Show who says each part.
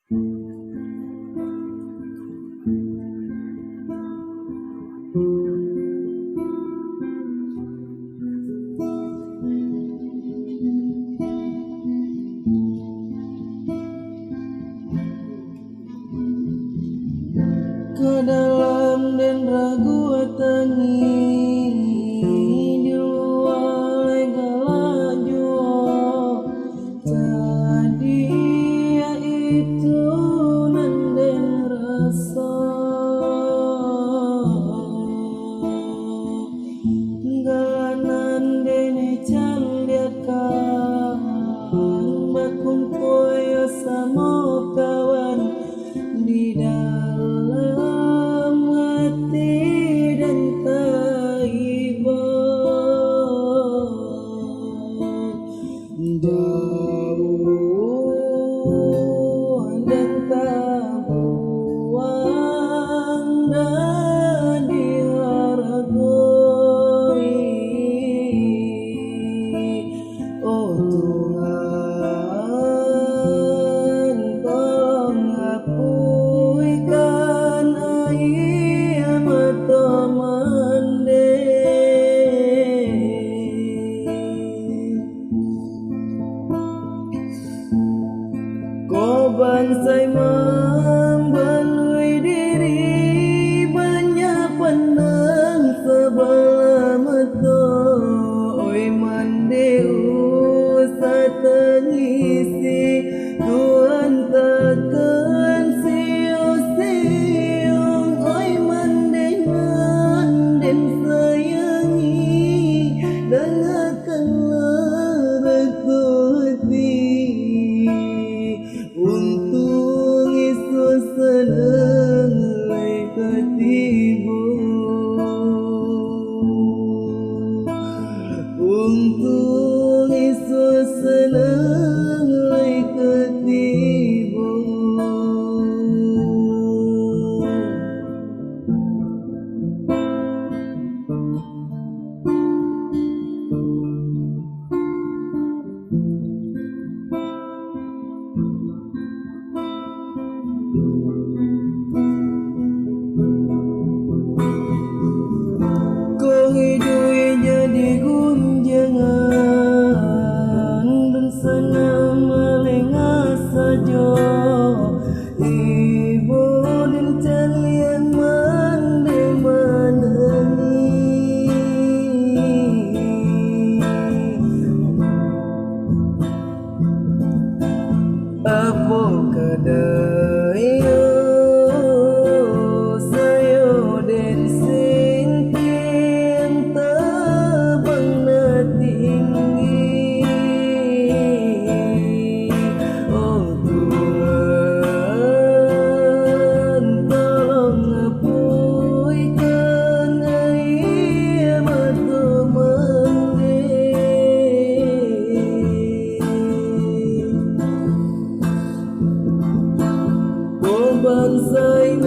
Speaker 1: Ke dalam dan ragu tangi di luar galak jua tadi ya itu nanden rasa galanan dene caliakan bakumpoy sama kawan di dalam hati dan taiba jauh dan tak buang dan dihargai. Oh Tuhan, tolong hapuskan air mata mande. Kau bansai membalui diri banyak pandang sebelah mata. Oi mandeu satengisi Tuhan takkan siu-siu. Oi mandengan dan sayangi dan akanlah rekuti. Untung Yesus senang ketibu. Untung Yesus senang ketibu. Kau hidupnya jadi gunjangan dan senang melengah saja. Ibu dan calian mandi menangi. Apa kadaya sayo dan sinting tabang na tinggi. Oh Tuhan, tolong hapuskan air mata mande. Oh bansai